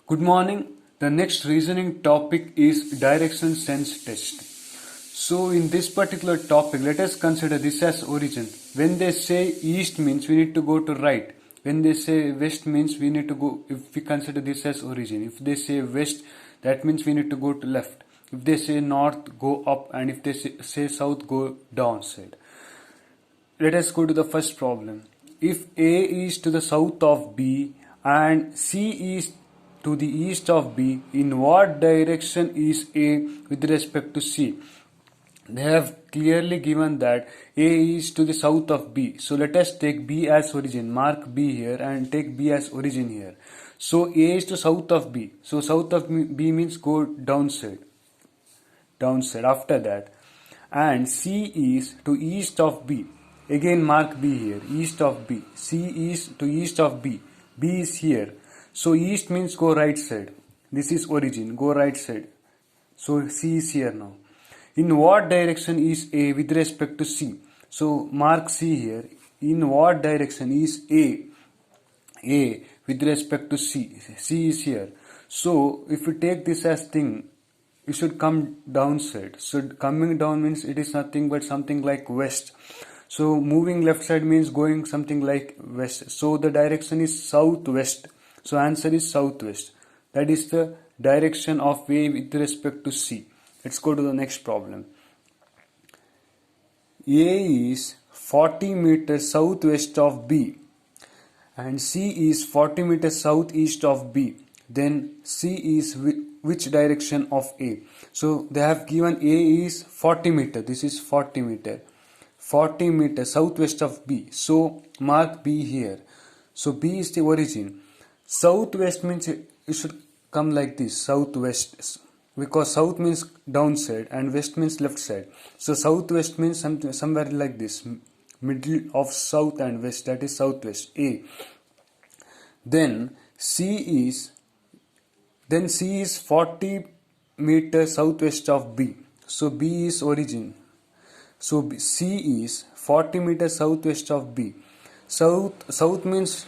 Good morning. The next reasoning topic is direction sense test. So in this particular topic, let us consider this as origin. When they say east means we need to go to right. When they say west means we need to go, if we consider this as origin. If they say west, that means we need to go to left. If they say north, go up, and if they say south, go downside. Let us go to the first problem. If A is to the south of B and C is to the east of B, in what direction is A with respect to C? They have clearly given that A is to the south of B. So let us take B as origin, mark B here and take B as origin here. So A is to south of B. So south of B means go downside. After that. And C is to east of B. Again mark B here, east of B. C is to east of B. B is here. So east means go right side. This is origin, go right side. So C is here now. In what direction is A with respect to C? So mark C here. In what direction is A with respect to C? C is here. So if we take this as thing, it should come downside. So coming down means it is nothing but something like west. So moving left side means going something like west. So the direction is southwest. So answer is southwest. That is the direction of A with respect to C. Let's go to the next problem. A is 40 meters southwest of B and C is 40 meters southeast of B. Then C is which direction of A? So they have given A is 40 meter. This is 40 meter. 40 meters southwest of B. So mark B here. So B is the origin. Southwest means it should come like this, southwest, because south means downside and west means left side. So southwest means somewhere like this, middle of south and west, that is southwest, A. Then C is 40 meters southwest of B. So B is origin. So C is 40 meters southwest of B. South means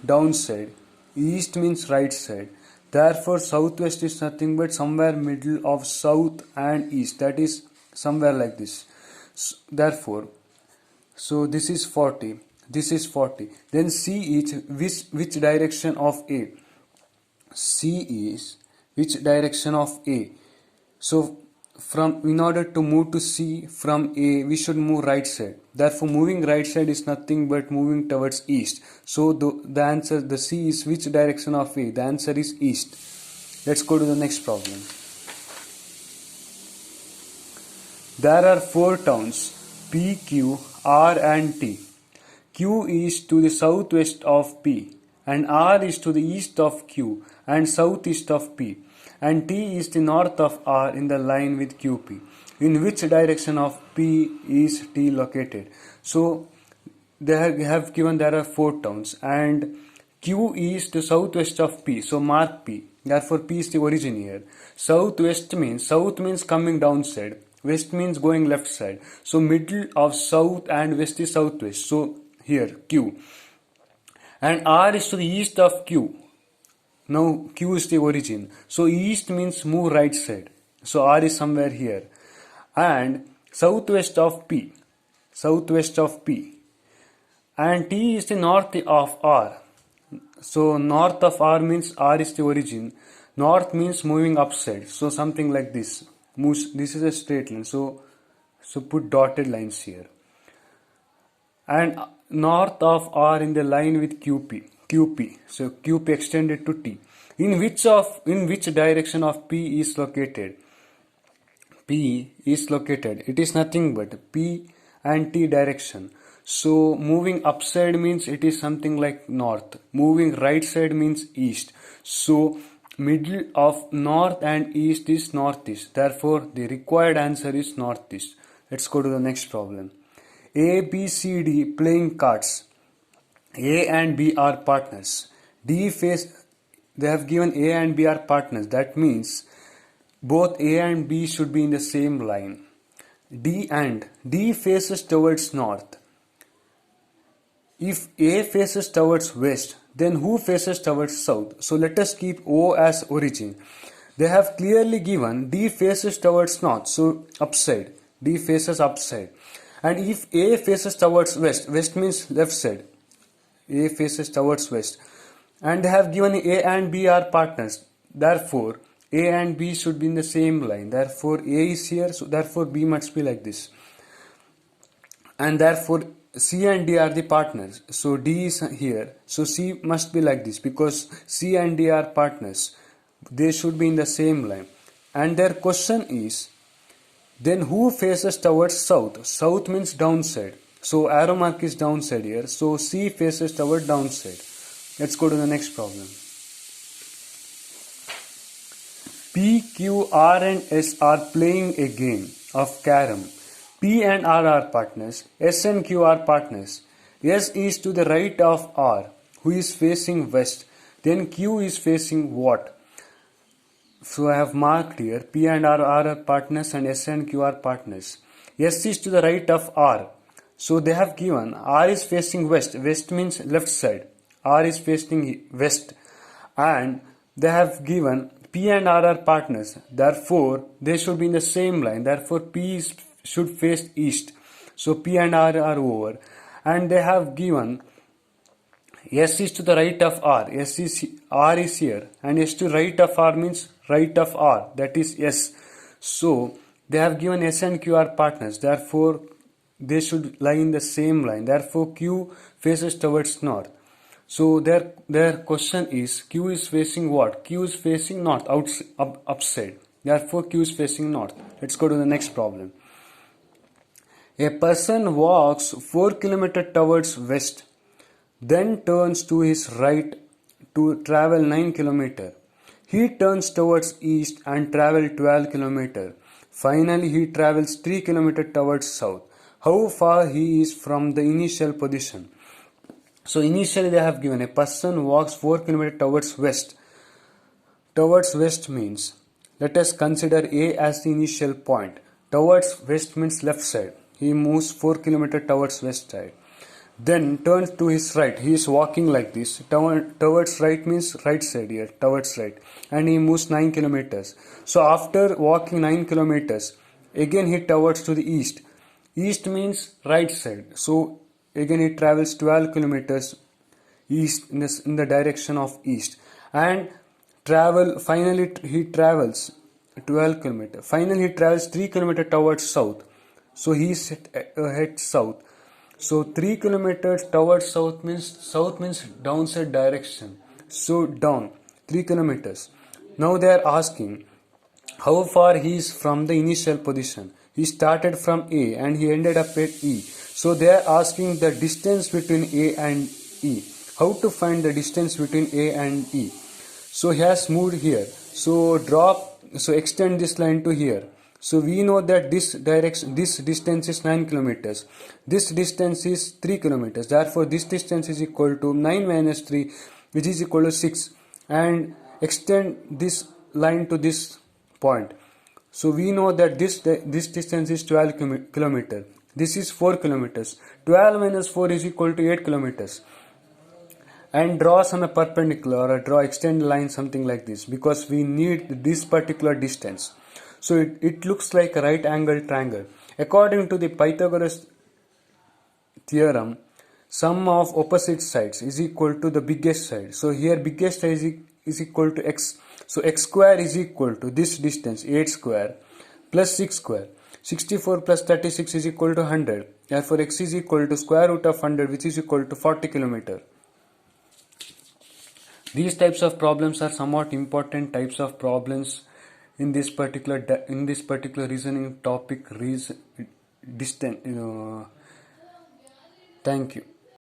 downside. East means right side. Therefore, southwest is nothing but somewhere middle of south and east. That is somewhere like this. Therefore, so this is 40. This is 40. Then C is which direction of A? C is which direction of A? So in order to move to C from A, we should move right side. Therefore, moving right side is nothing but moving towards east. So the answer, the C is which direction of A? The answer is east. Let's go to the next problem. There are 4 towns, P, Q, R and T. Q is to the southwest of P and R is to the east of Q and southeast of P. And T is the north of R in the line with QP. In which direction of P is T located? So they have given there are 4 towns and Q is the southwest of P. So mark P. Therefore P is the origin here. South means coming downside. West means going left side. So middle of south and west is southwest. So here Q. And R is to the east of Q. Now Q is the origin. So east means move right side. So R is somewhere here. And southwest of P. And T is the north of R. So north of R means R is the origin. North means moving upside. So something like this. This is a straight line. So put dotted lines here. And north of R in the line with QP. So QP extended to T. In which direction of P is located? P is located. It is nothing but P and T direction. So moving upside means it is something like north. Moving right side means east. So middle of north and east is northeast. Therefore the required answer is northeast. Let's go to the next problem. A, B, C, D playing cards. A and B are partners. They have given A and B are partners. That means both A and B should be in the same line. D faces towards north. If A faces towards west, then who faces towards south? So let us keep O as origin. They have clearly given D faces towards north, so upside. D faces upside. And if A faces towards west, west means left side. A faces towards west. And they have given A and B are partners. Therefore, A and B should be in the same line. Therefore, A is here, so therefore B must be like this. And therefore, C and D are the partners. So D is here. So C must be like this because C and D are partners. They should be in the same line. And their question is, then who faces towards south? South means downside. So arrow mark is downside here. So C faces toward downside. Let's go to the next problem. P, Q, R and S are playing a game of carom. P and R are partners. S and Q are partners. S is to the right of R, who is facing west. Then Q is facing what? So I have marked here P and R are partners and S and Q are partners. S is to the right of R. So they have given R is facing west. West means left side. R is facing west. And they have given P and R are partners. Therefore, they should be in the same line. Therefore, P should face east. So P and R are over. And they have given S is to the right of R. R is here. And S to right of R means right of R. That is S. So they have given S and Q are partners. Therefore, they should lie in the same line. Therefore, Q faces towards north. So their question is, Q is facing what? Q is facing north, upside. Therefore, Q is facing north. Let's go to the next problem. A person walks 4 km towards west, then turns to his right to travel 9 km. He turns towards east and travels 12 km. Finally, he travels 3 km towards south. How far he is from the initial position? So initially they have given a person walks 4 km towards west. Towards west means, let us consider A as the initial point. Towards west means left side. He moves 4 km towards west side. Then turns to his right. He is walking like this. Towards right means right side here. Towards right. And he moves 9 kilometers. So after walking 9 kilometers, again he towards to the east. East means right side. So again he travels 12 kilometers east in the direction of east. And finally he travels 12 kilometers. Finally he travels 3 kilometers towards south. So he heads south. So 3 kilometers towards south means downside direction. So down 3 kilometers. Now they are asking how far he is from the initial position. He started from A and he ended up at E. So they are asking the distance between A and E. How to find the distance between A and E? So he has moved here. So extend this line to here. So we know that this distance is 9 kilometers. This distance is 3 kilometers. Therefore, this distance is equal to 9 minus 3, which is equal to 6. And extend this line to this point. So we know that this distance is 12 kilometers. This is 4 kilometers. 12 minus 4 is equal to 8 kilometers. And draw some perpendicular or extend line something like this because we need this particular distance. So it looks like a right angle triangle. According to the Pythagoras theorem, sum of opposite sides is equal to the biggest side. So here biggest side is equal to x. So x square is equal to this distance 8 square plus 6 square. 64 plus 36 is equal to 100. Therefore x is equal to square root of 100, which is equal to 40 kilometer. These types of problems are somewhat important types of problems in this particular reasoning topic. Thank you.